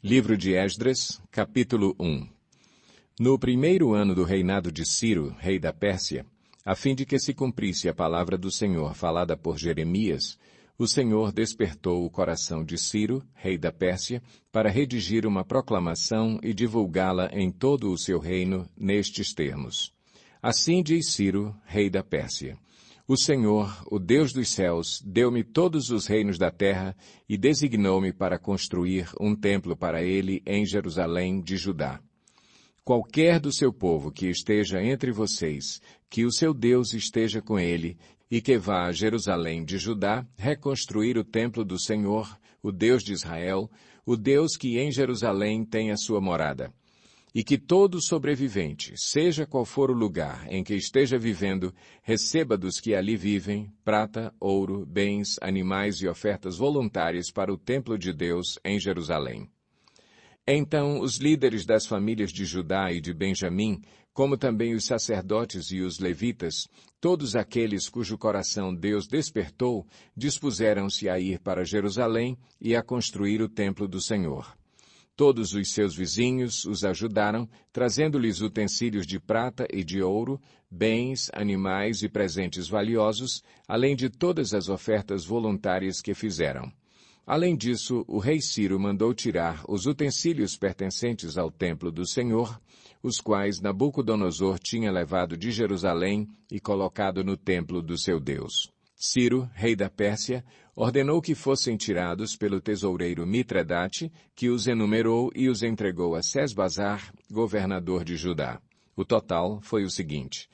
Livro de Esdras, capítulo 1. No primeiro ano do reinado de Ciro, rei da Pérsia, a fim de que se cumprisse a palavra do Senhor falada por Jeremias, o Senhor despertou o coração de Ciro, rei da Pérsia, para redigir uma proclamação e divulgá-la em todo o seu reino, nestes termos. Assim diz Ciro, rei da Pérsia: O Senhor, o Deus dos céus, deu-me todos os reinos da terra e designou-me para construir um templo para ele em Jerusalém de Judá. Qualquer do seu povo que esteja entre vocês, que o seu Deus esteja com ele, e que vá a Jerusalém de Judá reconstruir o templo do Senhor, o Deus de Israel, o Deus que em Jerusalém tem a sua morada. E que todo sobrevivente, seja qual for o lugar em que esteja vivendo, receba dos que ali vivem prata, ouro, bens, animais e ofertas voluntárias para o templo de Deus em Jerusalém. Então os líderes das famílias de Judá e de Benjamim, como também os sacerdotes e os levitas, todos aqueles cujo coração Deus despertou, dispuseram-se a ir para Jerusalém e a construir o templo do Senhor. Todos os seus vizinhos os ajudaram, trazendo-lhes utensílios de prata e de ouro, bens, animais e presentes valiosos, além de todas as ofertas voluntárias que fizeram. Além disso, o rei Ciro mandou tirar os utensílios pertencentes ao templo do Senhor, os quais Nabucodonosor tinha levado de Jerusalém e colocado no templo do seu Deus. Ciro, rei da Pérsia, ordenou que fossem tirados pelo tesoureiro Mitredate, que os enumerou e os entregou a Sesbazar, governador de Judá. O total foi o seguinte: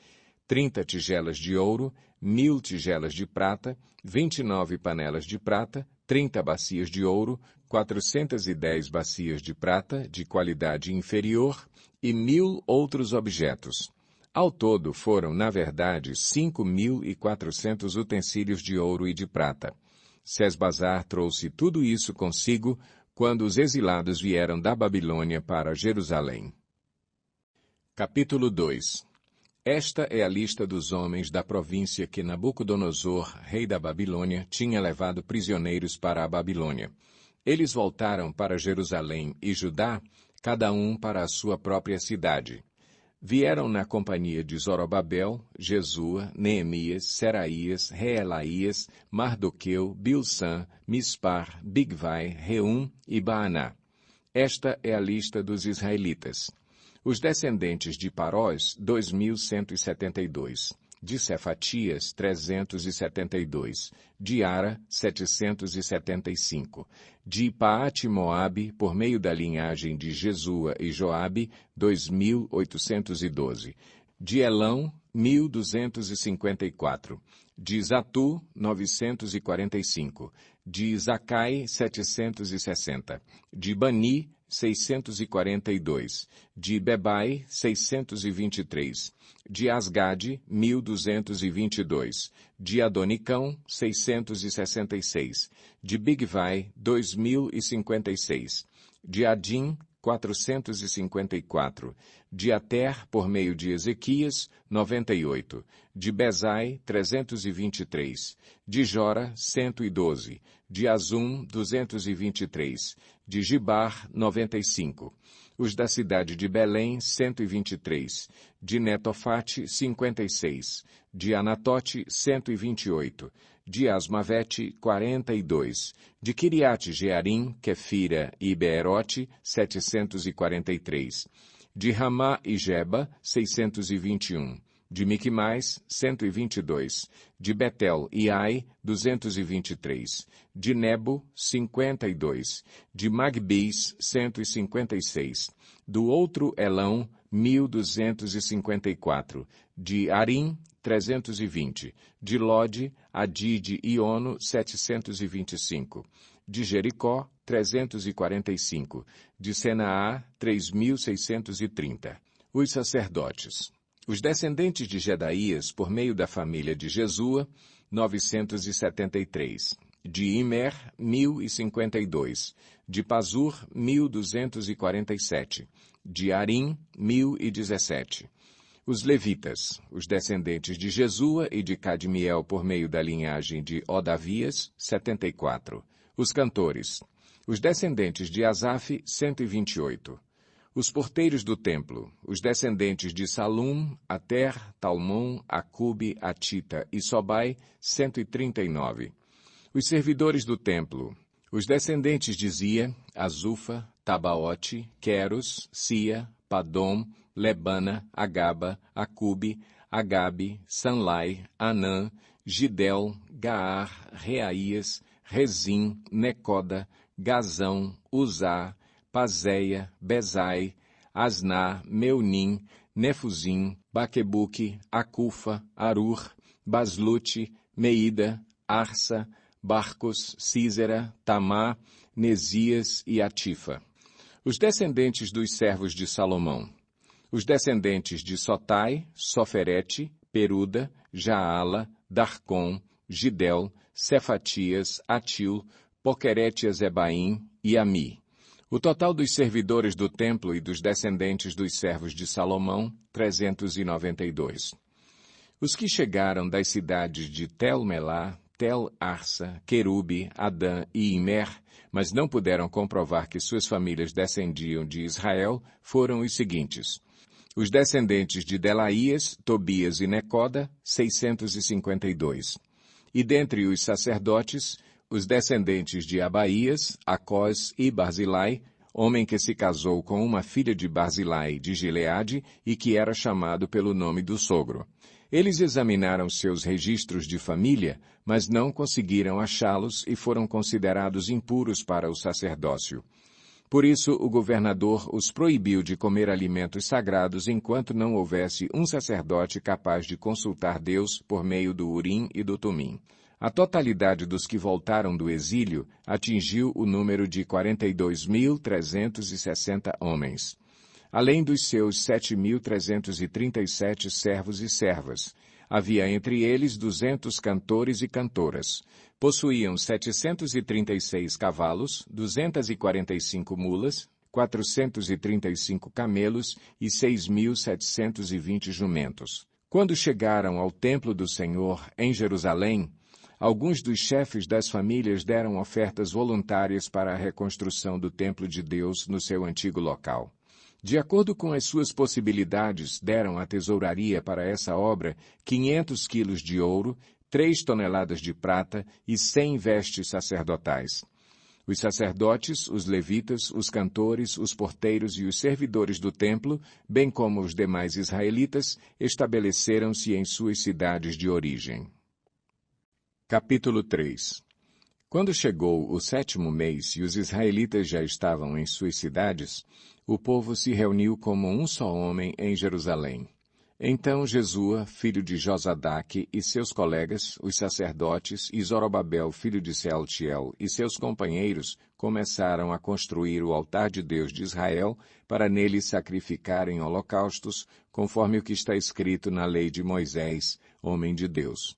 30 tigelas de ouro, 1.000 tigelas de prata, 29 panelas de prata, 30 bacias de ouro, 410 bacias de prata de qualidade inferior e 1.000 outros objetos. Ao todo foram, na verdade, 5.400 utensílios de ouro e de prata. Sesbazar trouxe tudo isso consigo quando os exilados vieram da Babilônia para Jerusalém. Capítulo 2. Esta é a lista dos homens da província que Nabucodonosor, rei da Babilônia, tinha levado prisioneiros para a Babilônia. Eles voltaram para Jerusalém e Judá, cada um para a sua própria cidade. Vieram na companhia de Zorobabel, Jesua, Neemias, Seraías, Reelaías, Mardoqueu, Bilsã, Mispar, Bigvai, Reum e Baaná. Esta é a lista dos israelitas. Os descendentes de Parós, 2.172. De Cefatias, 372. De Ara, 775. De Paate-Moabe, por meio da linhagem de Jesua e Joabe, 2.812. De Elão, 1.254. De Zatu, 945. De Zacai, 760. De Bani, 642. De Bebai, 623. De Asgade, 1.222. De Adonicão, 666. De Bigvai, 2.056. De Adim, 454. De Ater, por meio de Ezequias, 98. De Bezai, 323. De Jora, 112. De Azum, 223. De Gibar, 95. Os da cidade de Belém, 123. De Netofate, 56. De Anatote, 128. De Asmavete, 42. De Quiriate-Jearim, Quefira e Beerote, 743. De Ramá e Geba, 621. De Miquimais, 122. De Betel e Ai, 223. De Nebo, 52. De Magbis, 156. Do outro Elão, 1.254. De Arim, 320. De Lode, Adide e Ono, 725. De Jericó, 345. De Senaá, 3.630. Os sacerdotes. Os descendentes de Jedaías, por meio da família de Jesua, 973. De Imer, 1.052. De Pazur, 1.247. De Arim, 1.017. Os levitas, os descendentes de Jesua e de Cadmiel por meio da linhagem de Odavias, 74. Os cantores. Os descendentes de Asaf, 128. Os porteiros do templo, os descendentes de Salum, Ater, Talmon, Acube, Atita e Sobai, 139. Os servidores do templo, os descendentes de Zia, Azufa, Tabaote, Queros, Sia, Padom, Lebana, Agaba, Acube, Agabe, Sanlai, Anã, Gidel, Gaar, Reaías, Rezim, Necoda, Gazão, Uzá, Pazéia, Bezai, Asná, Meunim, Nefuzim, Baquebuque, Acufa, Arur, Baslute, Meida, Arsa, Barcos, Císera, Tamá, Nesias e Atifa. Os descendentes dos servos de Salomão. Os descendentes de Sotai, Soferete, Peruda, Jaala, Darcom, Gidel, Cefatias, Atil, Poquerete-Zebaim e Ami. O total dos servidores do templo e dos descendentes dos servos de Salomão, 392. Os que chegaram das cidades de Tel-Melá, Tel-Arsa, Querube, Adã e Imer, mas não puderam comprovar que suas famílias descendiam de Israel, foram os seguintes. Os descendentes de Delaías, Tobias e Necoda, 652. E dentre os sacerdotes, os descendentes de Abaías, Acós e Barzilai, homem que se casou com uma filha de Barzilai de Gileade e que era chamado pelo nome do sogro. Eles examinaram seus registros de família, mas não conseguiram achá-los e foram considerados impuros para o sacerdócio. Por isso, o governador os proibiu de comer alimentos sagrados enquanto não houvesse um sacerdote capaz de consultar Deus por meio do Urim e do Tumim. A totalidade dos que voltaram do exílio atingiu o número de 42.360 homens, além dos seus 7.337 servos e servas. Havia entre eles 200 cantores e cantoras. Possuíam 736 cavalos, 245 mulas, 435 camelos e 6.720 jumentos. Quando chegaram ao templo do Senhor, em Jerusalém, alguns dos chefes das famílias deram ofertas voluntárias para a reconstrução do templo de Deus no seu antigo local. De acordo com as suas possibilidades, deram à tesouraria para essa obra 500 quilos de ouro, 3 toneladas de prata e 100 vestes sacerdotais. Os sacerdotes, os levitas, os cantores, os porteiros e os servidores do templo, bem como os demais israelitas, estabeleceram-se em suas cidades de origem. Capítulo 3. Quando chegou o 7º mês e os israelitas já estavam em suas cidades, o povo se reuniu como um só homem em Jerusalém. Então Jesua, filho de Josadaque, e seus colegas, os sacerdotes, e Zorobabel, filho de Sealtiel, e seus companheiros, começaram a construir o altar de Deus de Israel para nele sacrificarem holocaustos, conforme o que está escrito na lei de Moisés, homem de Deus.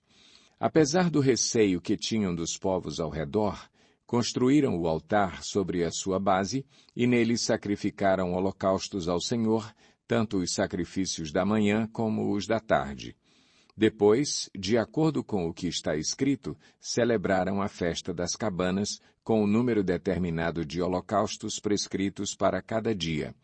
Apesar do receio que tinham dos povos ao redor, construíram o altar sobre a sua base e nele sacrificaram holocaustos ao Senhor, tanto os sacrifícios da manhã como os da tarde. Depois, de acordo com o que está escrito, celebraram a festa das cabanas com o número determinado de holocaustos prescritos para cada dia.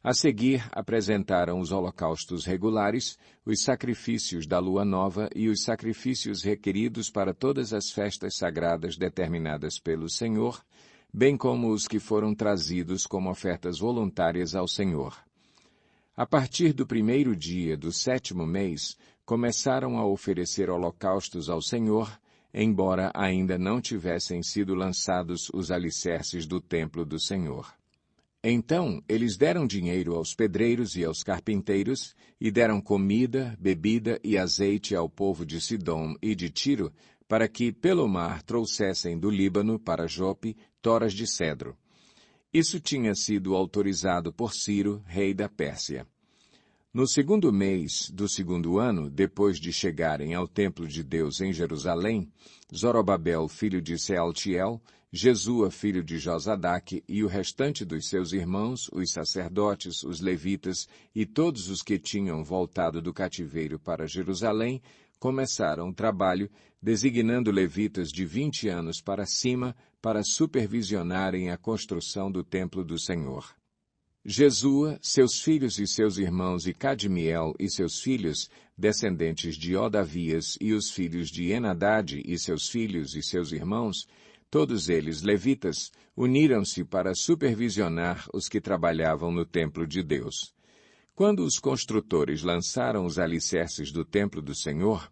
A seguir, apresentaram os holocaustos regulares, os sacrifícios da lua nova e os sacrifícios requeridos para todas as festas sagradas determinadas pelo Senhor, bem como os que foram trazidos como ofertas voluntárias ao Senhor. A partir do 1º dia do 7º mês, começaram a oferecer holocaustos ao Senhor, embora ainda não tivessem sido lançados os alicerces do templo do Senhor. Então, eles deram dinheiro aos pedreiros e aos carpinteiros, e deram comida, bebida e azeite ao povo de Sidom e de Tiro, para que, pelo mar, trouxessem do Líbano para Jope toras de cedro. Isso tinha sido autorizado por Ciro, rei da Pérsia. No 2º mês do 2º ano, depois de chegarem ao templo de Deus em Jerusalém, Zorobabel, filho de Sealtiel, Jesua, filho de Josadaque, e o restante dos seus irmãos, os sacerdotes, os levitas e todos os que tinham voltado do cativeiro para Jerusalém, começaram o trabalho, designando levitas de 20 anos para cima para supervisionarem a construção do templo do Senhor. Jesua, seus filhos e seus irmãos, e Cadmiel e seus filhos, descendentes de Odavias, e os filhos de Enadade e seus filhos e seus irmãos, todos eles levitas, uniram-se para supervisionar os que trabalhavam no templo de Deus. Quando os construtores lançaram os alicerces do templo do Senhor,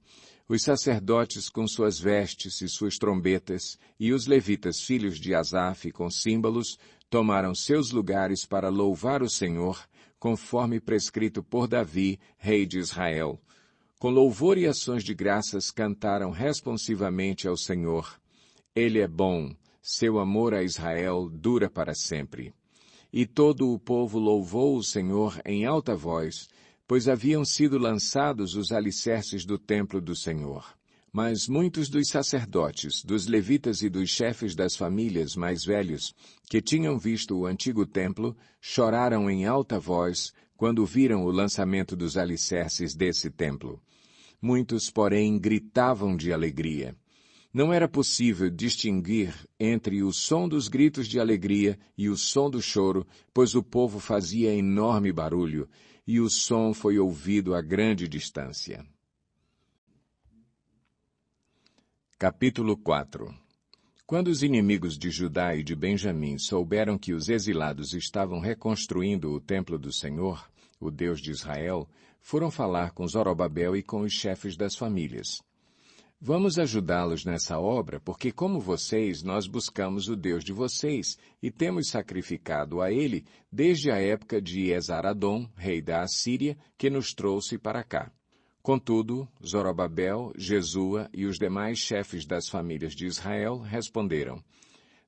os sacerdotes com suas vestes e suas trombetas, e os levitas filhos de Asaf com símbolos, tomaram seus lugares para louvar o Senhor, conforme prescrito por Davi, rei de Israel. Com louvor e ações de graças cantaram responsivamente ao Senhor. Ele é bom, seu amor a Israel dura para sempre. E todo o povo louvou o Senhor em alta voz, pois haviam sido lançados os alicerces do templo do Senhor. Mas muitos dos sacerdotes, dos levitas e dos chefes das famílias mais velhos, que tinham visto o antigo templo, choraram em alta voz quando viram o lançamento dos alicerces desse templo. Muitos, porém, gritavam de alegria. Não era possível distinguir entre o som dos gritos de alegria e o som do choro, pois o povo fazia enorme barulho, e o som foi ouvido a grande distância. Capítulo 4. Quando os inimigos de Judá e de Benjamim souberam que os exilados estavam reconstruindo o templo do Senhor, o Deus de Israel, foram falar com Zorobabel e com os chefes das famílias. Vamos ajudá-los nessa obra, porque como vocês, nós buscamos o Deus de vocês e temos sacrificado a ele desde a época de Esar-Adom, rei da Assíria, que nos trouxe para cá. Contudo, Zorobabel, Jesua e os demais chefes das famílias de Israel responderam: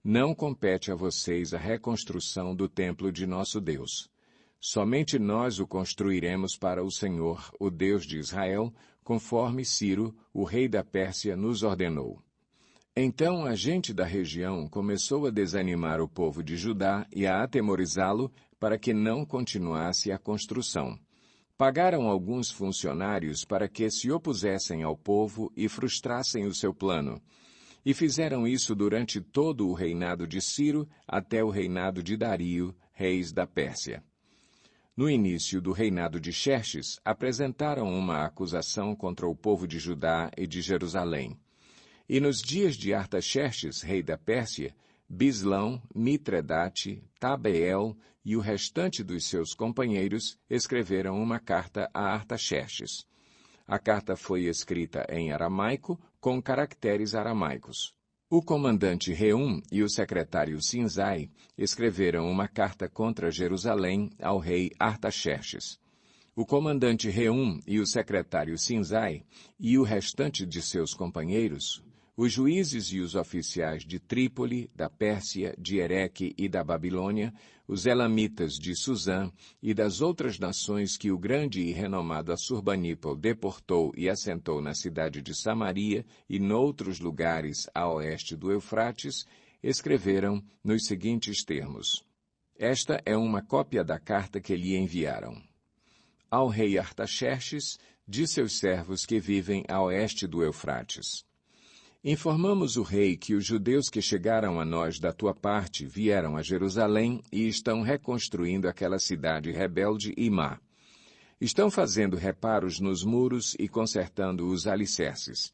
Não compete a vocês a reconstrução do templo de nosso Deus. Somente nós o construiremos para o Senhor, o Deus de Israel, conforme Ciro, o rei da Pérsia, nos ordenou. Então a gente da região começou a desanimar o povo de Judá e a atemorizá-lo para que não continuasse a construção. Pagaram alguns funcionários para que se opusessem ao povo e frustrassem o seu plano. E fizeram isso durante todo o reinado de Ciro até o reinado de Dario, reis da Pérsia. No início do reinado de Xerxes, apresentaram uma acusação contra o povo de Judá e de Jerusalém. E nos dias de Artaxerxes, rei da Pérsia, Bislão, Mitredate, Tabeel e o restante dos seus companheiros escreveram uma carta a Artaxerxes. A carta foi escrita em aramaico com caracteres aramaicos. O comandante Reum e o secretário Sinzai escreveram uma carta contra Jerusalém ao rei Artaxerxes. O comandante Reum e o secretário Sinzai e o restante de seus companheiros, os juízes e os oficiais de Trípoli, da Pérsia, de Ereque e da Babilônia, os elamitas de Suzã e das outras nações que o grande e renomado Assurbanípal deportou e assentou na cidade de Samaria e noutros lugares a oeste do Eufrates, escreveram nos seguintes termos. Esta é uma cópia da carta que lhe enviaram. Ao rei Artaxerxes, de seus servos que vivem a oeste do Eufrates. Informamos o rei que os judeus que chegaram a nós da tua parte vieram a Jerusalém e estão reconstruindo aquela cidade rebelde e má. Estão fazendo reparos nos muros e consertando os alicerces.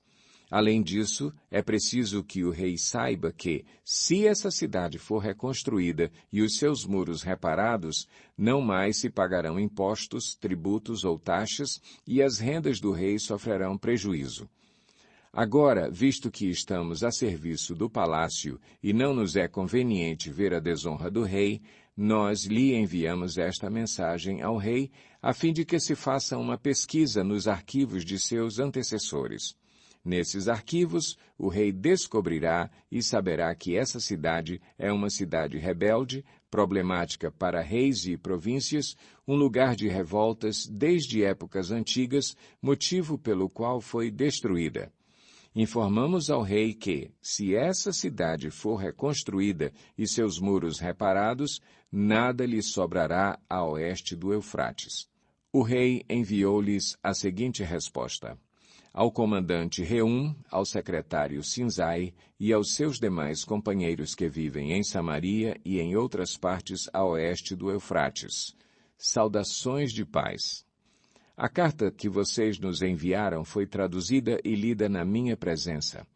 Além disso, é preciso que o rei saiba que, se essa cidade for reconstruída e os seus muros reparados, não mais se pagarão impostos, tributos ou taxas, e as rendas do rei sofrerão prejuízo. Agora, visto que estamos a serviço do palácio e não nos é conveniente ver a desonra do rei, nós lhe enviamos esta mensagem ao rei, a fim de que se faça uma pesquisa nos arquivos de seus antecessores. Nesses arquivos, o rei descobrirá e saberá que essa cidade é uma cidade rebelde, problemática para reis e províncias, um lugar de revoltas desde épocas antigas, motivo pelo qual foi destruída. Informamos ao rei que, se essa cidade for reconstruída e seus muros reparados, nada lhe sobrará a oeste do Eufrates. O rei enviou-lhes a seguinte resposta. ao comandante Reum, ao secretário Sinzai e aos seus demais companheiros que vivem em Samaria e em outras partes a oeste do Eufrates. Saudações de paz. A carta que vocês nos enviaram foi traduzida e lida na minha presença.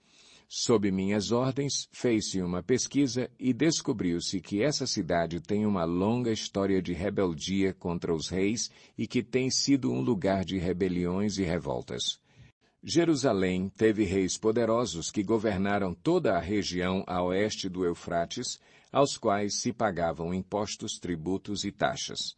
Sob minhas ordens, fez-se uma pesquisa e descobriu-se que essa cidade tem uma longa história de rebeldia contra os reis e que tem sido um lugar de rebeliões e revoltas. Jerusalém teve reis poderosos que governaram toda a região a oeste do Eufrates, aos quais se pagavam impostos, tributos e taxas.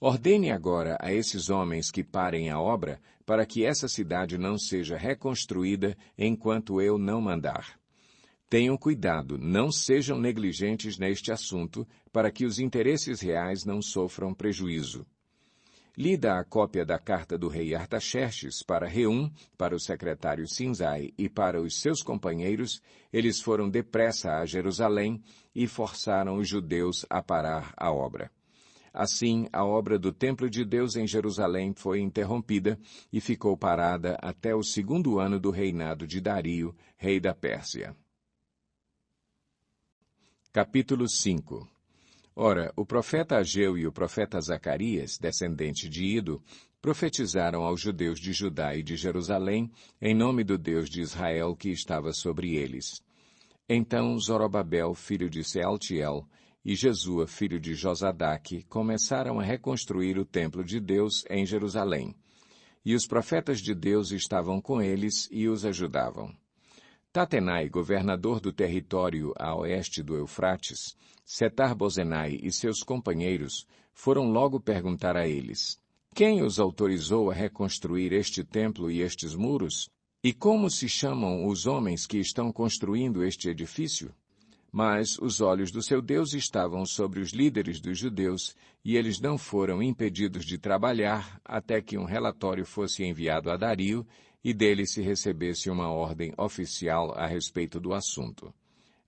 Ordene agora a esses homens que parem a obra, para que essa cidade não seja reconstruída enquanto eu não mandar. Tenham cuidado, não sejam negligentes neste assunto, para que os interesses reais não sofram prejuízo. Lida a cópia da carta do rei Artaxerxes para Reum, para o secretário Sinzai e para os seus companheiros, eles foram depressa a Jerusalém e forçaram os judeus a parar a obra. Assim, a obra do Templo de Deus em Jerusalém foi interrompida e ficou parada até o 2º ano do reinado de Dario, rei da Pérsia. Capítulo 5. Ora, o profeta Ageu e o profeta Zacarias, descendente de Ido, profetizaram aos judeus de Judá e de Jerusalém, em nome do Deus de Israel que estava sobre eles. Então Zorobabel, filho de Sealtiel, e Jesua, filho de Josadaque, começaram a reconstruir o templo de Deus em Jerusalém. E os profetas de Deus estavam com eles e os ajudavam. Tatenai, governador do território a oeste do Eufrates, Setar-Bozenai e seus companheiros foram logo perguntar a eles: quem os autorizou a reconstruir este templo e estes muros? E como se chamam os homens que estão construindo este edifício? Mas os olhos do seu Deus estavam sobre os líderes dos judeus, e eles não foram impedidos de trabalhar até que um relatório fosse enviado a Dario e dele se recebesse uma ordem oficial a respeito do assunto.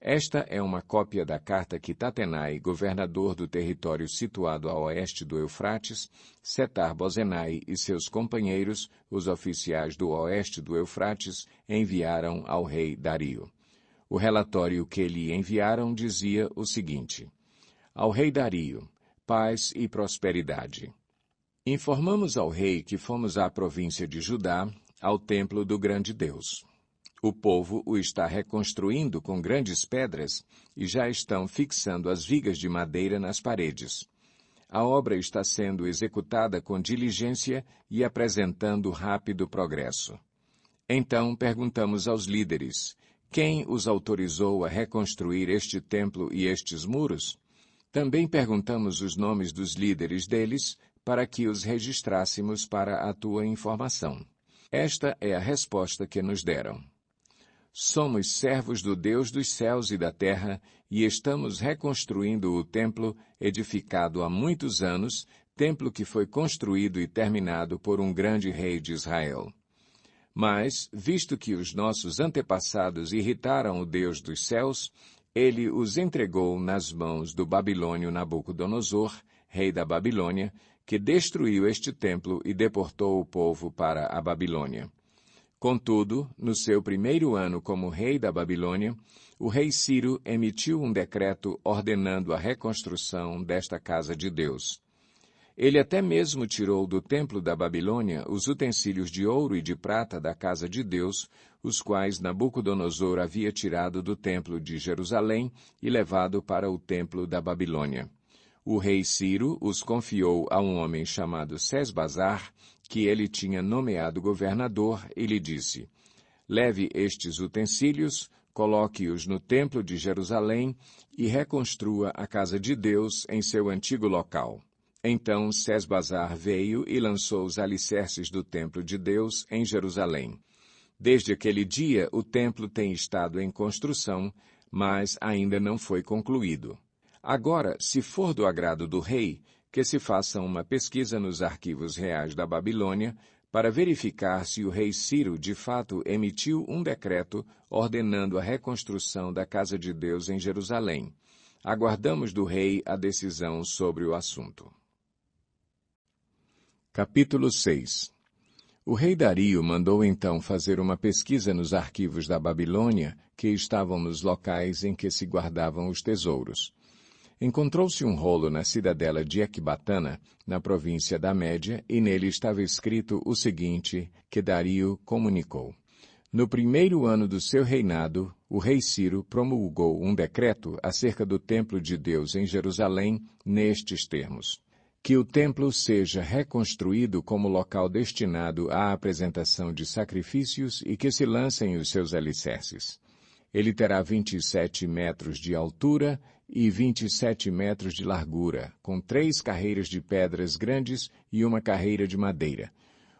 Esta é uma cópia da carta que Tatenai, governador do território situado a oeste do Eufrates, Setar-Bozenai e seus companheiros, os oficiais do oeste do Eufrates, enviaram ao rei Dario. O relatório que lhe enviaram dizia o seguinte: ao rei Dario, paz e prosperidade. Informamos ao rei que fomos à província de Judá, ao templo do grande Deus. O povo o está reconstruindo com grandes pedras e já estão fixando as vigas de madeira nas paredes. A obra está sendo executada com diligência e apresentando rápido progresso. Então perguntamos aos líderes: quem os autorizou a reconstruir este templo e estes muros? Também perguntamos os nomes dos líderes deles, para que os registrássemos para a tua informação. Esta é a resposta que nos deram. Somos servos do Deus dos céus e da terra, e estamos reconstruindo o templo edificado há muitos anos, templo que foi construído e terminado por um grande rei de Israel. Mas, visto que os nossos antepassados irritaram o Deus dos céus, ele os entregou nas mãos do babilônio Nabucodonosor, rei da Babilônia, que destruiu este templo e deportou o povo para a Babilônia. Contudo, no seu 1º ano como rei da Babilônia, o rei Ciro emitiu um decreto ordenando a reconstrução desta casa de Deus. Ele até mesmo tirou do templo da Babilônia os utensílios de ouro e de prata da casa de Deus, os quais Nabucodonosor havia tirado do templo de Jerusalém e levado para o templo da Babilônia. O rei Ciro os confiou a um homem chamado Sesbazar, que ele tinha nomeado governador, e lhe disse: leve estes utensílios, coloque-os no templo de Jerusalém e reconstrua a casa de Deus em seu antigo local. Então Sesbazar veio e lançou os alicerces do templo de Deus em Jerusalém. Desde aquele dia o templo tem estado em construção, mas ainda não foi concluído. Agora, se for do agrado do rei, que se faça uma pesquisa nos arquivos reais da Babilônia para verificar se o rei Ciro de fato emitiu um decreto ordenando a reconstrução da casa de Deus em Jerusalém. Aguardamos do rei a decisão sobre o assunto. Capítulo 6. O rei Dario mandou então fazer uma pesquisa nos arquivos da Babilônia, que estavam nos locais em que se guardavam os tesouros. Encontrou-se um rolo na cidadela de Ecbatana, na província da Média, e nele estava escrito o seguinte, que Dario comunicou. No primeiro ano do seu reinado, o rei Ciro promulgou um decreto acerca do templo de Deus em Jerusalém, nestes termos. Que o templo seja reconstruído como local destinado à apresentação de sacrifícios e que se lancem os seus alicerces. Ele terá 27 metros de altura e 27 metros de largura, com 3 carreiras de pedras grandes e uma carreira de madeira.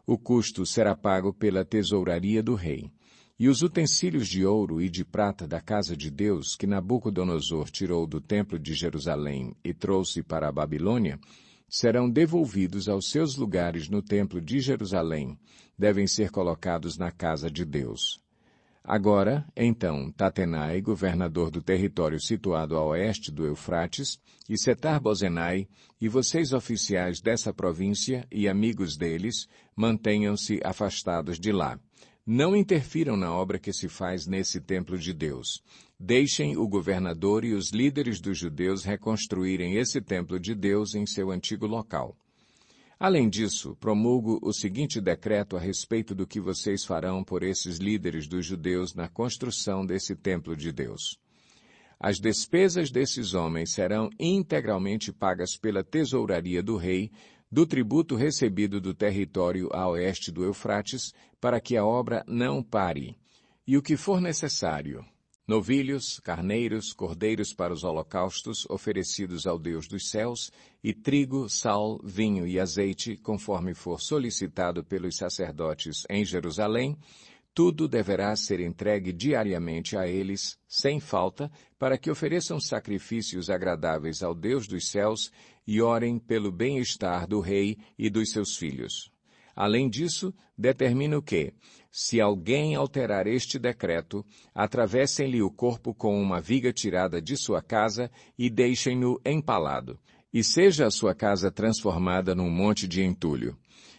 O custo será pago pela tesouraria do rei. E os utensílios de ouro e de prata da casa de Deus que Nabucodonosor tirou do templo de Jerusalém e trouxe para a Babilônia, serão devolvidos aos seus lugares no templo de Jerusalém, devem ser colocados na casa de Deus. Agora, então, Tatenai, governador do território situado a oeste do Eufrates, e Setar-Bozenai, e vocês oficiais dessa província e amigos deles, mantenham-se afastados de lá. Não interfiram na obra que se faz nesse templo de Deus. Deixem o governador e os líderes dos judeus reconstruírem esse templo de Deus em seu antigo local. Além disso, promulgo o seguinte decreto a respeito do que vocês farão por esses líderes dos judeus na construção desse templo de Deus. As despesas desses homens serão integralmente pagas pela tesouraria do rei, do tributo recebido do território a oeste do Eufrates, para que a obra não pare. E o que for necessário, novilhos, carneiros, cordeiros para os holocaustos oferecidos ao Deus dos céus, e trigo, sal, vinho e azeite, conforme for solicitado pelos sacerdotes em Jerusalém, tudo deverá ser entregue diariamente a eles, sem falta, para que ofereçam sacrifícios agradáveis ao Deus dos céus e orem pelo bem-estar do rei e dos seus filhos. Além disso, determino que, se alguém alterar este decreto, atravessem-lhe o corpo com uma viga tirada de sua casa e deixem-no empalado, e seja a sua casa transformada num monte de entulho.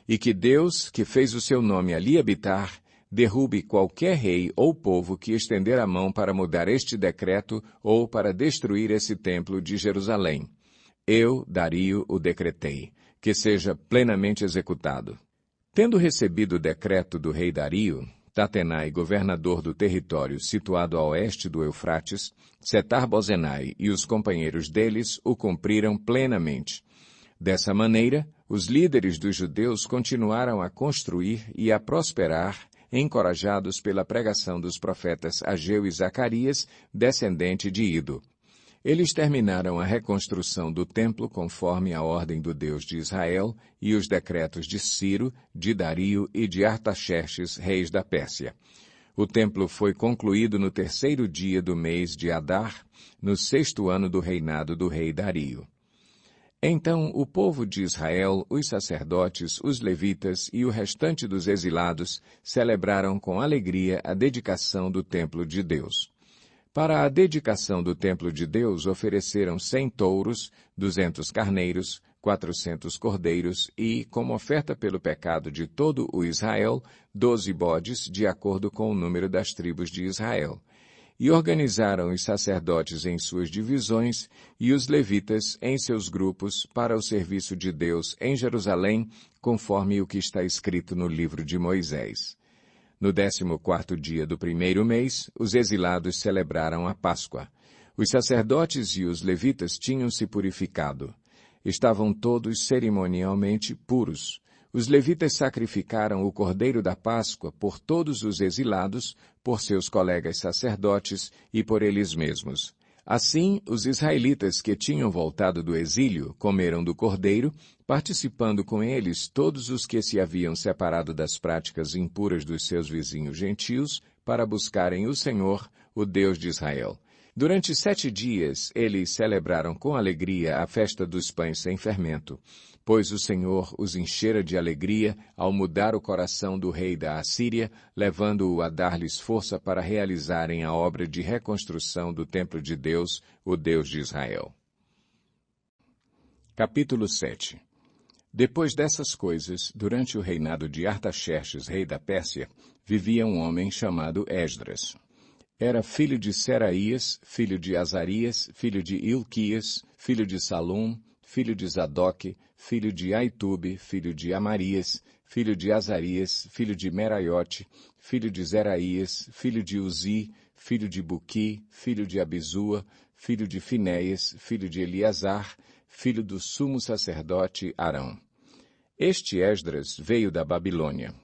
E que Deus, que fez o seu nome ali habitar, derrube qualquer rei ou povo que estender a mão para mudar este decreto ou para destruir esse templo de Jerusalém. Eu, Dario, o decretei, que seja plenamente executado. Tendo recebido o decreto do rei Dario, Tatenai, governador do território situado a oeste do Eufrates, Setar-Bozenai e os companheiros deles o cumpriram plenamente. Dessa maneira, os líderes dos judeus continuaram a construir e a prosperar, encorajados pela pregação dos profetas Ageu e Zacarias, descendente de Ido. Eles terminaram a reconstrução do templo conforme a ordem do Deus de Israel e os decretos de Ciro, de Dario e de Artaxerxes, reis da Pérsia. O templo foi concluído no 3º dia do mês de Adar, no 6º ano do reinado do rei Dario. Então o povo de Israel, os sacerdotes, os levitas e o restante dos exilados celebraram com alegria a dedicação do templo de Deus. Para a dedicação do templo de Deus ofereceram 100 touros, 200 carneiros, 400 cordeiros e, como oferta pelo pecado de todo o Israel, 12 bodes, de acordo com o número das tribos de Israel. E organizaram os sacerdotes em suas divisões e os levitas em seus grupos para o serviço de Deus em Jerusalém, conforme o que está escrito no livro de Moisés. No 14º dia do primeiro mês, os exilados celebraram a Páscoa. Os sacerdotes e os levitas tinham se purificado. Estavam todos cerimonialmente puros. Os levitas sacrificaram o cordeiro da Páscoa por todos os exilados, por seus colegas sacerdotes e por eles mesmos. Assim, os israelitas que tinham voltado do exílio comeram do cordeiro, participando com eles todos os que se haviam separado das práticas impuras dos seus vizinhos gentios para buscarem o Senhor, o Deus de Israel. Durante 7 dias, eles celebraram com alegria a festa dos pães sem fermento, pois o Senhor os enchera de alegria ao mudar o coração do rei da Assíria, levando-o a dar-lhes força para realizarem a obra de reconstrução do templo de Deus, o Deus de Israel. Capítulo 7. Depois dessas coisas, durante o reinado de Artaxerxes, rei da Pérsia, vivia um homem chamado Esdras. Era filho de Seraías, filho de Azarias, filho de Ilquias, filho de Salum, filho de Zadoque, filho de Aitube, filho de Amarias, filho de Azarias, filho de Meraiote, filho de Zeraías, filho de Uzi, filho de Buqui, filho de Abisua, filho de Finéias, filho de Eleazar, filho do sumo sacerdote Arão. Este Esdras veio da Babilônia.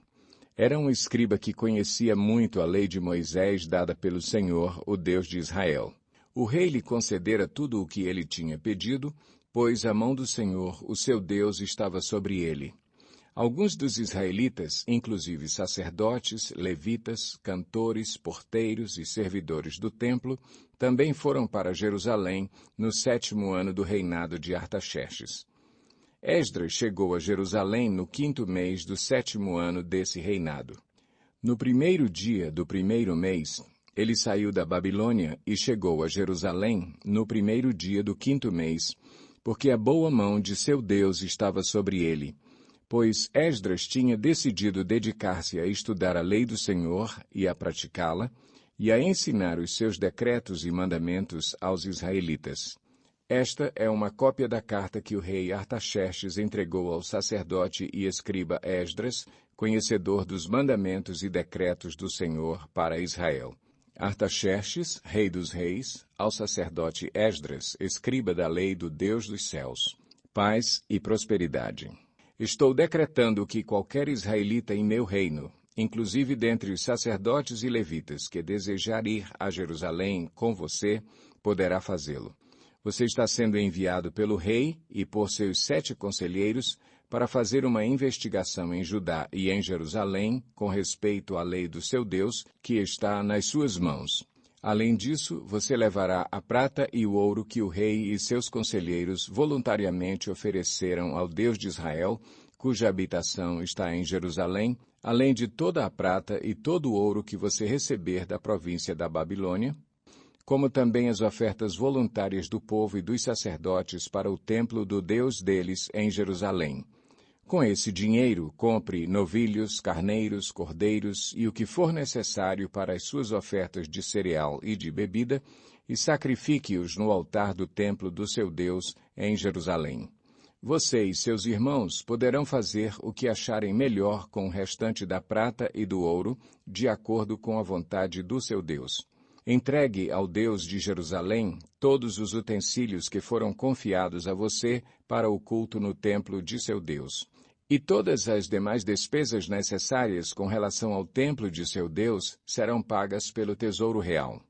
Era um escriba que conhecia muito a lei de Moisés dada pelo Senhor, o Deus de Israel. O rei lhe concedera tudo o que ele tinha pedido, pois a mão do Senhor, o seu Deus, estava sobre ele. Alguns dos israelitas, inclusive sacerdotes, levitas, cantores, porteiros e servidores do templo, também foram para Jerusalém no 7º ano do reinado de Artaxerxes. Esdras chegou a Jerusalém no 5º mês do 7º ano desse reinado. No 1º dia do 1º mês, ele saiu da Babilônia e chegou a Jerusalém no 1º dia do 5º mês, porque a boa mão de seu Deus estava sobre ele, pois Esdras tinha decidido dedicar-se a estudar a lei do Senhor e a praticá-la, e a ensinar os seus decretos e mandamentos aos israelitas. Esta é uma cópia da carta que o rei Artaxerxes entregou ao sacerdote e escriba Esdras, conhecedor dos mandamentos e decretos do Senhor para Israel. Artaxerxes, rei dos reis, ao sacerdote Esdras, escriba da lei do Deus dos céus. Paz e prosperidade. Estou decretando que qualquer israelita em meu reino, inclusive dentre os sacerdotes e levitas, que desejar ir a Jerusalém com você, poderá fazê-lo. Você está sendo enviado pelo rei e por seus 7 conselheiros para fazer uma investigação em Judá e em Jerusalém com respeito à lei do seu Deus, que está nas suas mãos. Além disso, você levará a prata e o ouro que o rei e seus conselheiros voluntariamente ofereceram ao Deus de Israel, cuja habitação está em Jerusalém, além de toda a prata e todo o ouro que você receber da província da Babilônia, como também as ofertas voluntárias do povo e dos sacerdotes para o templo do Deus deles em Jerusalém. Com esse dinheiro, compre novilhos, carneiros, cordeiros e o que for necessário para as suas ofertas de cereal e de bebida, e sacrifique-os no altar do templo do seu Deus em Jerusalém. Você e seus irmãos poderão fazer o que acharem melhor com o restante da prata e do ouro, de acordo com a vontade do seu Deus. Entregue ao Deus de Jerusalém todos os utensílios que foram confiados a você para o culto no templo de seu Deus. E todas as demais despesas necessárias com relação ao templo de seu Deus serão pagas pelo tesouro real.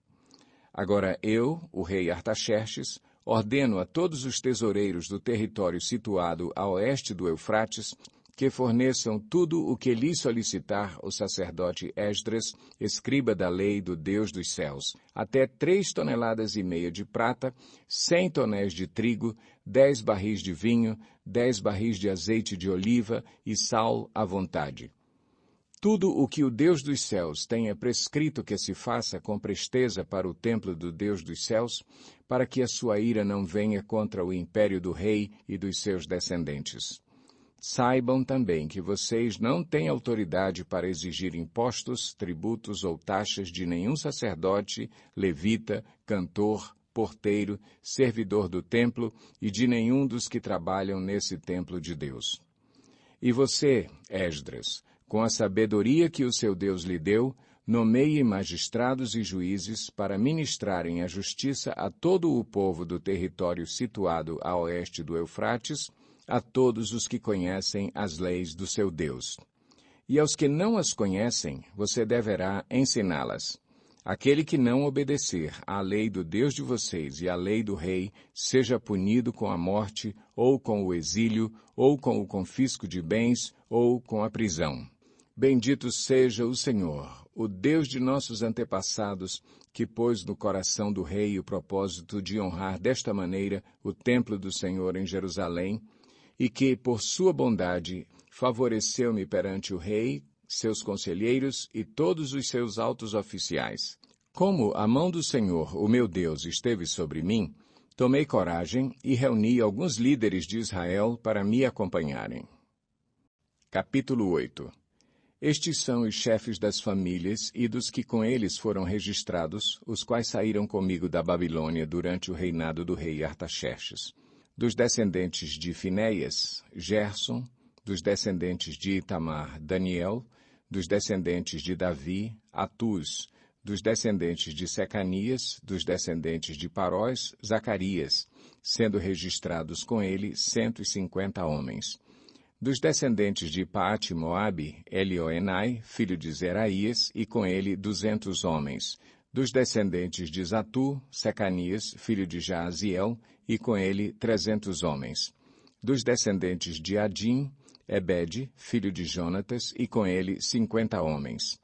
Agora eu, o rei Artaxerxes, ordeno a todos os tesoureiros do território situado a oeste do Eufrates que forneçam tudo o que lhe solicitar o sacerdote Esdras, escriba da lei do Deus dos céus, até 3,5 toneladas de prata, 100 tonéis de trigo, 10 barris de vinho, 10 barris de azeite de oliva e sal à vontade. Tudo o que o Deus dos céus tenha prescrito que se faça com presteza para o templo do Deus dos céus, para que a sua ira não venha contra o império do rei e dos seus descendentes. Saibam também que vocês não têm autoridade para exigir impostos, tributos ou taxas de nenhum sacerdote, levita, cantor, porteiro, servidor do templo e de nenhum dos que trabalham nesse templo de Deus. E você, Esdras, com a sabedoria que o seu Deus lhe deu, nomeie magistrados e juízes para ministrarem a justiça a todo o povo do território situado a oeste do Eufrates, a todos os que conhecem as leis do seu Deus. E aos que não as conhecem, você deverá ensiná-las. Aquele que não obedecer à lei do Deus de vocês e à lei do rei, seja punido com a morte, ou com o exílio, ou com o confisco de bens, ou com a prisão. Bendito seja o Senhor, o Deus de nossos antepassados, que pôs no coração do rei o propósito de honrar desta maneira o templo do Senhor em Jerusalém, e que, por sua bondade, favoreceu-me perante o rei, seus conselheiros e todos os seus altos oficiais. Como a mão do Senhor, o meu Deus, esteve sobre mim, Tomei coragem e reuni alguns líderes de Israel para me acompanharem. Capítulo 8. Estes são os chefes das famílias e dos que com eles foram registrados, os quais saíram comigo da Babilônia durante o reinado do rei Artaxerxes. Dos descendentes de Finéias, Gerson; dos descendentes de Itamar, Daniel; dos descendentes de Davi, Atuz; dos descendentes de Secanias; dos descendentes de Parós, Zacarias, sendo registrados com ele 150 homens. Dos descendentes de Paate-Moabe, Elioenai, filho de Zeraías, e com ele 200 homens. Dos descendentes de Zatu, Secanias, filho de Jaaziel, e com ele 300 homens. Dos descendentes de Adim, Ebede, filho de Jonatas, e com ele 50 homens.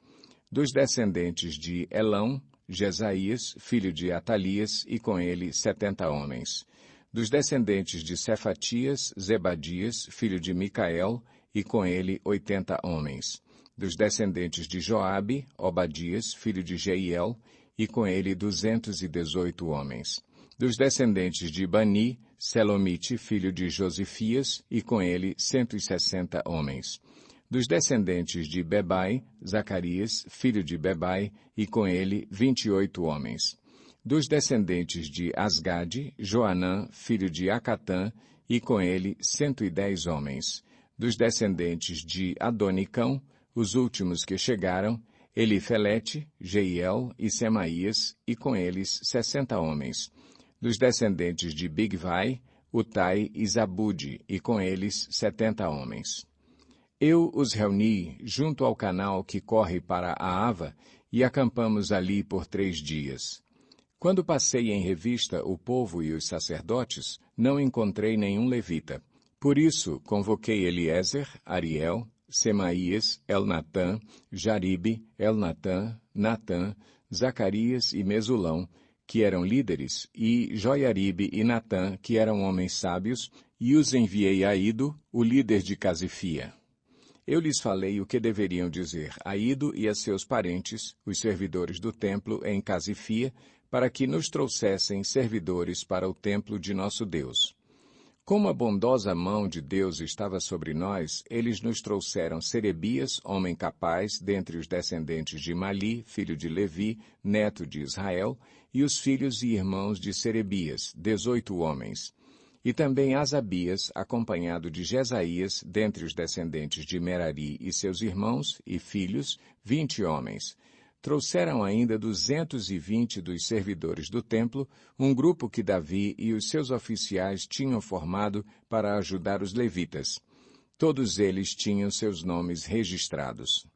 Dos descendentes de Elão, Jesaías, filho de Atalias, e com ele 70 homens. Dos descendentes de Cefatias, Zebadias, filho de Micael, e com ele 80 homens. Dos descendentes de Joabe, Obadias, filho de Jeiel, e com ele 218 homens. Dos descendentes de Bani, Selomite, filho de Josifias, e com ele 160 homens. Dos descendentes de Bebai, Zacarias, filho de Bebai, e com ele 28 homens. Dos descendentes de Asgade, Joanã, filho de Acatã, e com ele 110 homens. Dos descendentes de Adonicão, os últimos que chegaram, Elifelete, Jeiel e Semaías, e com eles 60 homens. Dos descendentes de Bigvai, Utai e Zabude, e com eles 70 homens. Eu os reuni junto ao canal que corre para a Ava, e acampamos ali por 3 dias. Quando passei em revista o povo e os sacerdotes, não encontrei nenhum levita. Por isso, convoquei Eliezer, Ariel, Semaías, Elnatã, Jaribe, Elnatã, Natã, Zacarias e Mesulão, que eram líderes, e Joiaribe e Natã, que eram homens sábios, e os enviei a Ido, o líder de Casifia. Eu lhes falei o que deveriam dizer a Ido e a seus parentes, os servidores do templo em Casifia, para que nos trouxessem servidores para o templo de nosso Deus. Como a bondosa mão de Deus estava sobre nós, eles nos trouxeram Serebias, homem capaz, dentre os descendentes de Mali, filho de Levi, neto de Israel, e os filhos e irmãos de Serebias, 18 homens. E também Asabias, acompanhado de Jesaías, dentre os descendentes de Merari e seus irmãos e filhos, 20 homens. Trouxeram ainda 220 dos servidores do templo, um grupo que Davi e os seus oficiais tinham formado para ajudar os levitas. Todos eles tinham seus nomes registrados.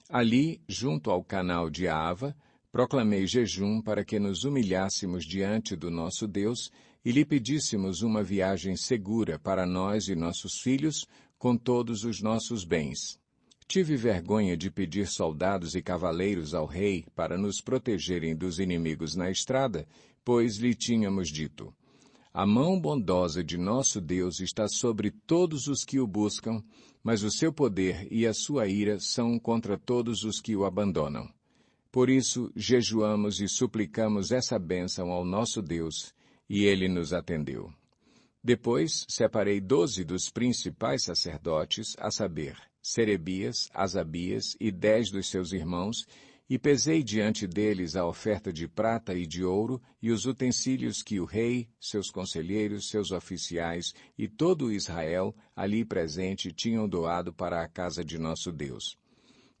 Ali, junto ao canal de Ava, proclamei jejum para que nos humilhássemos diante do nosso Deus e lhe pedíssemos uma viagem segura para nós e nossos filhos, com todos os nossos bens. Tive vergonha de pedir soldados e cavaleiros ao rei para nos protegerem dos inimigos na estrada, pois lhe tínhamos dito: a mão bondosa de nosso Deus está sobre todos os que o buscam, mas o seu poder e a sua ira são contra todos os que o abandonam. Por isso, jejuamos e suplicamos essa bênção ao nosso Deus, e ele nos atendeu. Depois, separei 12 dos principais sacerdotes, a saber, Serebias, Asabias e 10 dos seus irmãos, e pesei diante deles a oferta de prata e de ouro e os utensílios que o rei, seus conselheiros, seus oficiais e todo Israel ali presente tinham doado para a casa de nosso Deus.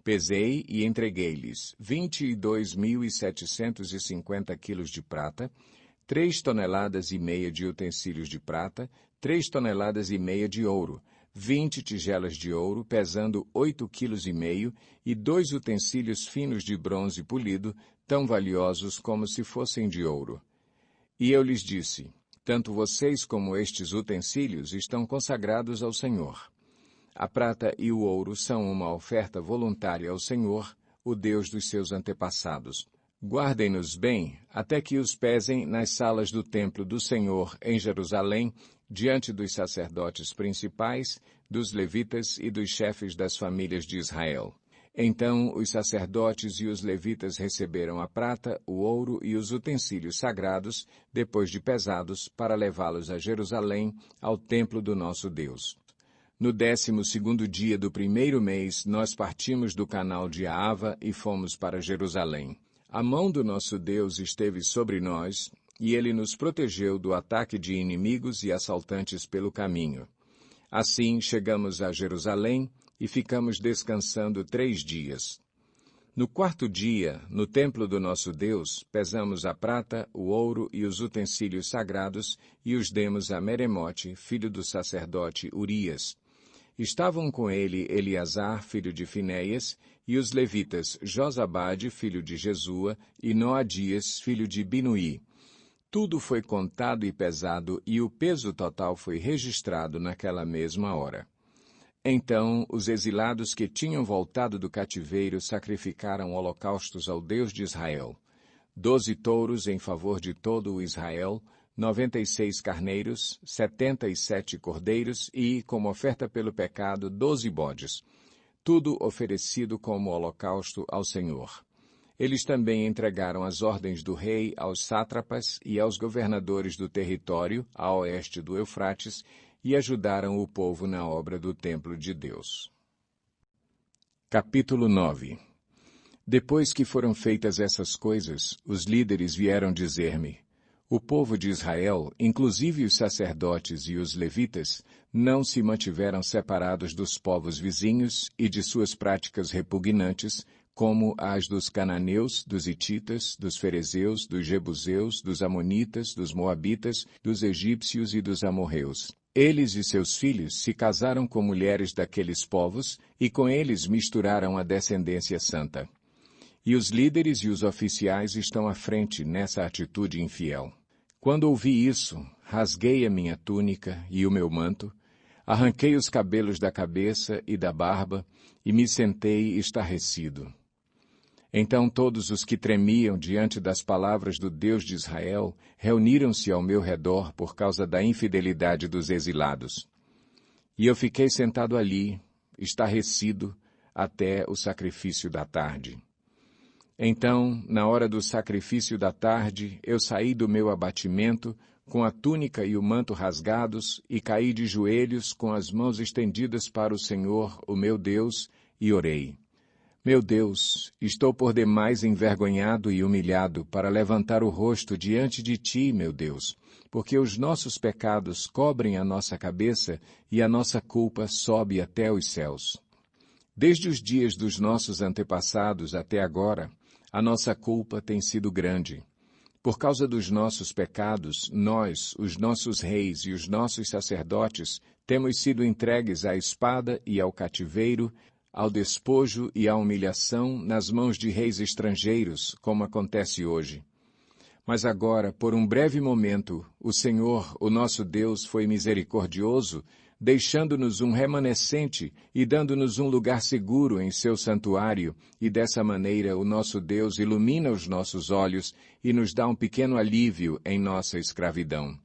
Pesei e entreguei-lhes 22.750 quilos de prata, 3 toneladas e meia de utensílios de prata, 3 toneladas e meia de ouro, 20 tigelas de ouro, pesando 8,5 quilos, e 2 utensílios finos de bronze polido, tão valiosos como se fossem de ouro. E eu lhes disse: tanto vocês como estes utensílios estão consagrados ao Senhor. A prata e o ouro são uma oferta voluntária ao Senhor, o Deus dos seus antepassados. Guardem-nos bem, até que os pesem nas salas do templo do Senhor em Jerusalém, diante dos sacerdotes principais, dos levitas e dos chefes das famílias de Israel. Então os sacerdotes e os levitas receberam a prata, o ouro e os utensílios sagrados, depois de pesados, para levá-los a Jerusalém, ao templo do nosso Deus. No 12º dia do primeiro mês, nós partimos do canal de Ahava e fomos para Jerusalém. A mão do nosso Deus esteve sobre nós, e ele nos protegeu do ataque de inimigos e assaltantes pelo caminho. Assim chegamos a Jerusalém e ficamos descansando 3 dias. No 4º dia, no templo do nosso Deus, pesamos a prata, o ouro e os utensílios sagrados e os demos a Meremote, filho do sacerdote Urias. Estavam com ele Eleazar, filho de Finéias, e os levitas Josabade, filho de Jesua, e Noadias, filho de Binuí. Tudo foi contado e pesado, e o peso total foi registrado naquela mesma hora. Então os exilados que tinham voltado do cativeiro sacrificaram holocaustos ao Deus de Israel. 12 touros em favor de todo o Israel, 96 carneiros, 77 cordeiros e, como oferta pelo pecado, 12 bodes. Tudo oferecido como holocausto ao Senhor. Eles também entregaram as ordens do rei aos sátrapas e aos governadores do território, a oeste do Eufrates, e ajudaram o povo na obra do templo de Deus. Capítulo 9. Depois que foram feitas essas coisas, os líderes vieram dizer-me: o povo de Israel, inclusive os sacerdotes e os levitas, não se mantiveram separados dos povos vizinhos e de suas práticas repugnantes, como as dos cananeus, dos hititas, dos ferezeus, dos jebuseus, dos amonitas, dos moabitas, dos egípcios e dos amorreus. Eles e seus filhos se casaram com mulheres daqueles povos e com eles misturaram a descendência santa. E os líderes e os oficiais estão à frente nessa atitude infiel. Quando ouvi isso, rasguei a minha túnica e o meu manto, arranquei os cabelos da cabeça e da barba e me sentei estarrecido. Então todos os que tremiam diante das palavras do Deus de Israel reuniram-se ao meu redor por causa da infidelidade dos exilados. E eu fiquei sentado ali, estarrecido, até o sacrifício da tarde. Então, na hora do sacrifício da tarde, eu saí do meu abatimento, com a túnica e o manto rasgados, e caí de joelhos com as mãos estendidas para o Senhor, o meu Deus, e orei. Meu Deus, estou por demais envergonhado e humilhado para levantar o rosto diante de Ti, meu Deus, porque os nossos pecados cobrem a nossa cabeça e a nossa culpa sobe até os céus. Desde os dias dos nossos antepassados até agora, a nossa culpa tem sido grande. Por causa dos nossos pecados, nós, os nossos reis e os nossos sacerdotes, temos sido entregues à espada e ao cativeiro, ao despojo e à humilhação nas mãos de reis estrangeiros, como acontece hoje. Mas agora, por um breve momento, o Senhor, o nosso Deus, foi misericordioso, deixando-nos um remanescente e dando-nos um lugar seguro em seu santuário, e dessa maneira o nosso Deus ilumina os nossos olhos e nos dá um pequeno alívio em nossa escravidão.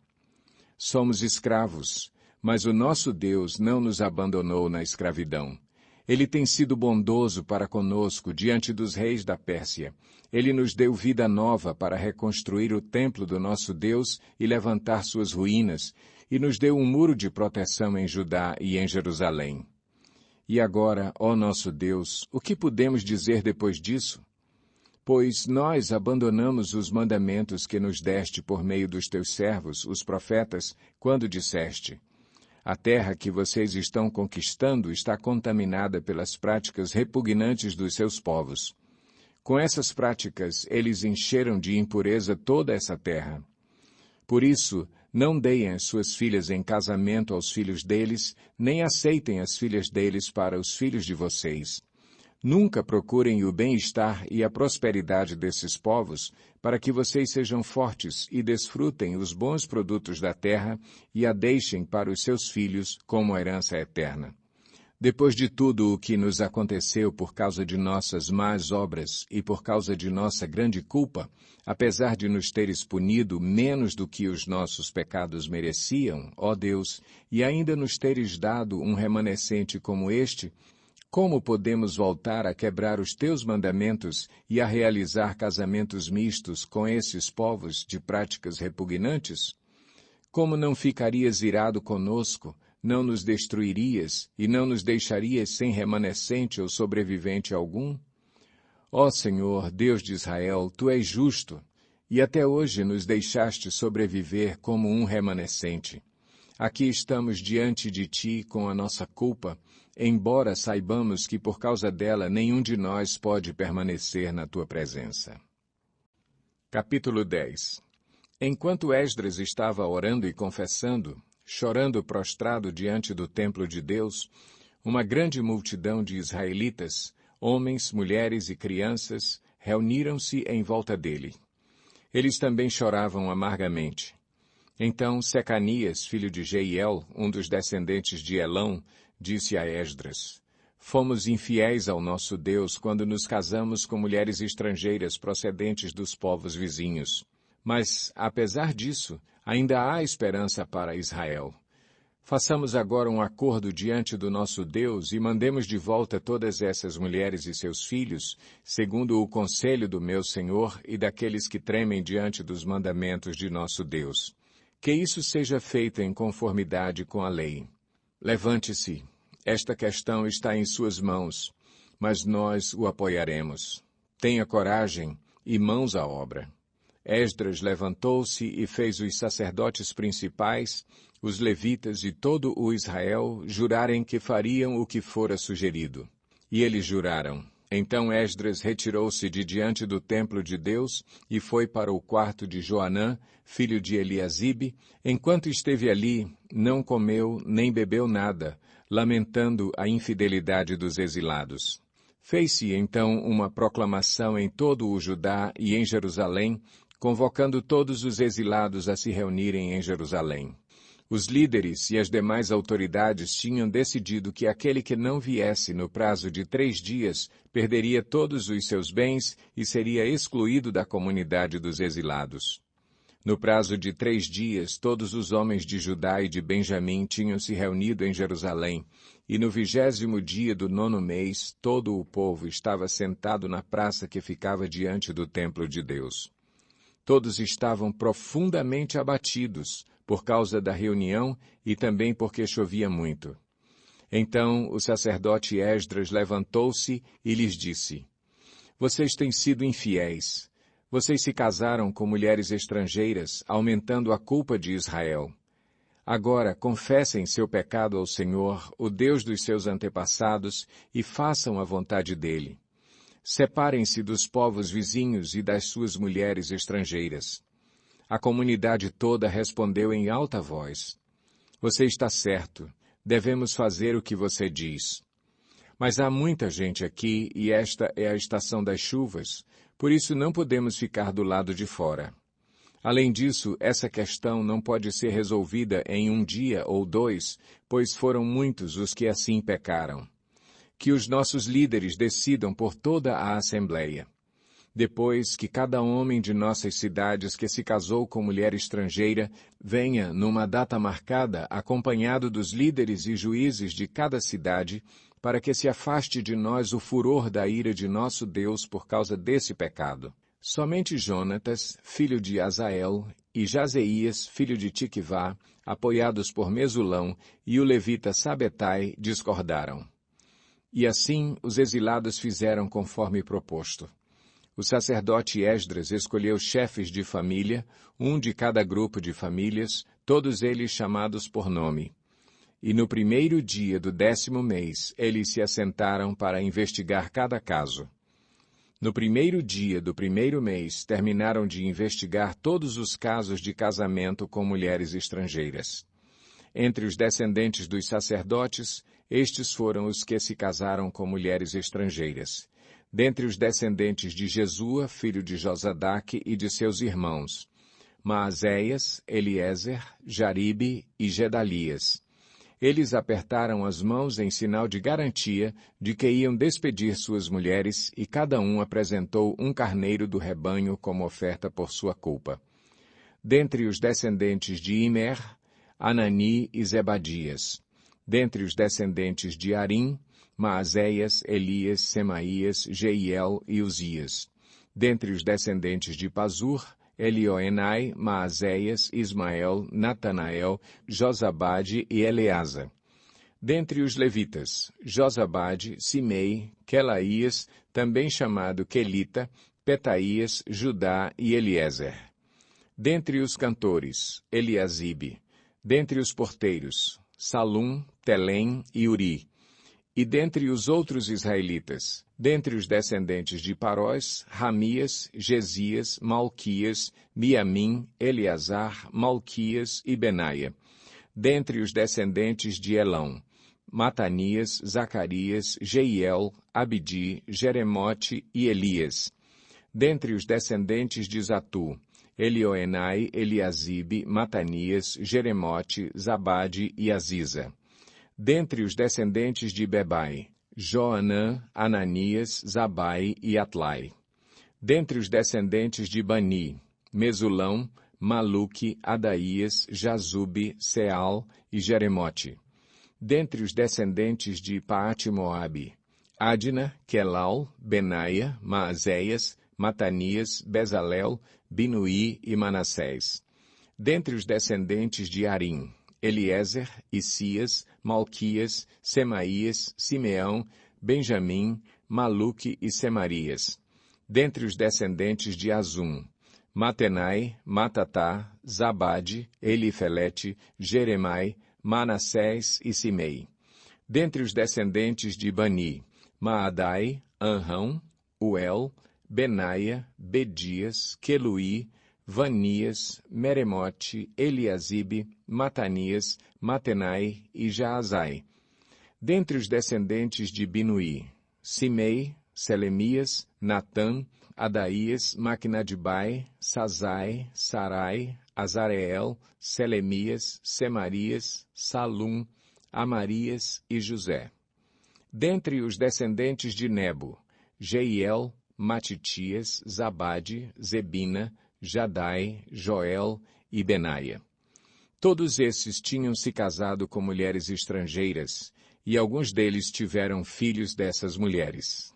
Somos escravos, mas o nosso Deus não nos abandonou na escravidão. Ele tem sido bondoso para conosco diante dos reis da Pérsia. Ele nos deu vida nova para reconstruir o templo do nosso Deus e levantar suas ruínas, e nos deu um muro de proteção em Judá e em Jerusalém. E agora, ó nosso Deus, o que podemos dizer depois disso? Pois nós abandonamos os mandamentos que nos deste por meio dos teus servos, os profetas, quando disseste: a terra que vocês estão conquistando está contaminada pelas práticas repugnantes dos seus povos. Com essas práticas, eles encheram de impureza toda essa terra. Por isso, não deem as suas filhas em casamento aos filhos deles, nem aceitem as filhas deles para os filhos de vocês. Nunca procurem o bem-estar e a prosperidade desses povos, para que vocês sejam fortes e desfrutem os bons produtos da terra e a deixem para os seus filhos como herança eterna. Depois de tudo o que nos aconteceu por causa de nossas más obras e por causa de nossa grande culpa, apesar de nos teres punido menos do que os nossos pecados mereciam, ó Deus, e ainda nos teres dado um remanescente como este, Como podemos voltar a quebrar os teus mandamentos e a realizar casamentos mistos com esses povos de práticas repugnantes? Como não ficarias irado conosco, não nos destruirias e não nos deixarias sem remanescente ou sobrevivente algum? Ó Senhor, Deus de Israel, Tu és justo, e até hoje nos deixaste sobreviver como um remanescente. Aqui estamos diante de Ti com a nossa culpa, embora saibamos que por causa dela nenhum de nós pode permanecer na Tua presença. Capítulo 10. Enquanto Esdras estava orando e confessando, chorando prostrado diante do templo de Deus, uma grande multidão de israelitas, homens, mulheres e crianças, reuniram-se em volta dele. Eles também choravam amargamente. Então Secanias, filho de Jeiel, um dos descendentes de Elão, disse a Esdras: Fomos infiéis ao nosso Deus quando nos casamos com mulheres estrangeiras procedentes dos povos vizinhos. Mas, apesar disso, ainda há esperança para Israel. Façamos agora um acordo diante do nosso Deus e mandemos de volta todas essas mulheres e seus filhos, segundo o conselho do meu Senhor e daqueles que tremem diante dos mandamentos de nosso Deus. Que isso seja feito em conformidade com a lei. Levante-se. Esta questão está em suas mãos, mas nós o apoiaremos. Tenha coragem e mãos à obra. Esdras levantou-se e fez os sacerdotes principais, os levitas e todo o Israel jurarem que fariam o que fora sugerido. E eles juraram. Então Esdras retirou-se de diante do templo de Deus e foi para o quarto de Joanã, filho de Eliasibe. Enquanto esteve ali, não comeu nem bebeu nada, lamentando a infidelidade dos exilados. Fez-se então uma proclamação em todo o Judá e em Jerusalém, convocando todos os exilados a se reunirem em Jerusalém. Os líderes e as demais autoridades tinham decidido que aquele que não viesse no prazo de 3 dias perderia todos os seus bens e seria excluído da comunidade dos exilados. No prazo de 3 dias, todos os homens de Judá e de Benjamim tinham se reunido em Jerusalém, e no 20º dia do 9º mês, todo o povo estava sentado na praça que ficava diante do templo de Deus. Todos estavam profundamente abatidos por causa da reunião e também porque chovia muito. Então o sacerdote Esdras levantou-se e lhes disse: Vocês têm sido infiéis. Vocês se casaram com mulheres estrangeiras, aumentando a culpa de Israel. Agora confessem seu pecado ao Senhor, o Deus dos seus antepassados, e façam a vontade dele. Separem-se dos povos vizinhos e das suas mulheres estrangeiras. A comunidade toda respondeu em alta voz: Você está certo, devemos fazer o que você diz. Mas há muita gente aqui e esta é a estação das chuvas, por isso não podemos ficar do lado de fora. Além disso, essa questão não pode ser resolvida em 1 dia ou 2, pois foram muitos os que assim pecaram. Que os nossos líderes decidam por toda a Assembleia. Depois que cada homem de nossas cidades que se casou com mulher estrangeira venha, numa data marcada, acompanhado dos líderes e juízes de cada cidade, para que se afaste de nós o furor da ira de nosso Deus por causa desse pecado. Somente Jonatas, filho de Azael, e Jazeías, filho de Tiquivá, apoiados por Mesulão, e o levita Sabetai, discordaram. E assim os exilados fizeram conforme proposto. O sacerdote Esdras escolheu chefes de família, um de cada grupo de famílias, todos eles chamados por nome. E no 1º dia do 10º mês, eles se assentaram para investigar cada caso. No 1º dia do 1º mês, terminaram de investigar todos os casos de casamento com mulheres estrangeiras. Entre os descendentes dos sacerdotes, estes foram os que se casaram com mulheres estrangeiras. Dentre os descendentes de Jesua, filho de Josadaque e de seus irmãos, Maazéias, Eliezer, Jaribe e Gedalias. Eles apertaram as mãos em sinal de garantia de que iam despedir suas mulheres e cada um apresentou um carneiro do rebanho como oferta por sua culpa. Dentre os descendentes de Imer, Anani e Zebadias. Dentre os descendentes de Arim, Maazéias, Elias, Semaías, Jeiel e Uzias. Dentre os descendentes de Pazur, Elioenai, Maazéias, Ismael, Natanael, Josabade e Eleasa. Dentre os levitas, Josabade, Simei, Quelaías, também chamado Quelita, Petaías, Judá e Eliezer. Dentre os cantores, Eliasibe. Dentre os porteiros, Salum, Telém e Uri. E dentre os outros israelitas, dentre os descendentes de Parós, Ramias, Gesias, Malquias, Miamim, Eleazar, Malquias e Benaia. Dentre os descendentes de Elão, Matanias, Zacarias, Jeiel, Abdi, Jeremote e Elias. Dentre os descendentes de Zatu, Elioenai, Eliasibe, Matanias, Jeremote, Zabade e Aziza. Dentre os descendentes de Bebai, Joanã, Ananias, Zabai e Atlai. Dentre os descendentes de Bani, Mesulão, Maluque, Adaías, Jazube, Seal e Jeremote. Dentre os descendentes de Paate-Moabe, Adna, Quelal, Benaia, Maazéias, Matanias, Bezalel, Binuí e Manassés. Dentre os descendentes de Arim, Eliezer, Isias, Malquias, Semaías, Simeão, Benjamim, Maluque e Semarias. Dentre os descendentes de Azum, Matenai, Matatá, Zabade, Elifelete, Jeremai, Manassés e Simei. Dentre os descendentes de Bani, Maadai, Anrão, Uel, Benaia, Bedias, Queluí, Vanias, Meremote, Eliasibe, Matanias, Matenai e Jaazai. Dentre os descendentes de Binuí, Simei, Selemias, Natã, Adaías, Maquinadibai, Sazai, Sarai, Azareel, Selemias, Semarias, Salum, Amarias e José. Dentre os descendentes de Nebo, Jeiel, Matitias, Zabade, Zebina, Jadai, Joel e Benaia. Todos esses tinham se casado com mulheres estrangeiras, e alguns deles tiveram filhos dessas mulheres.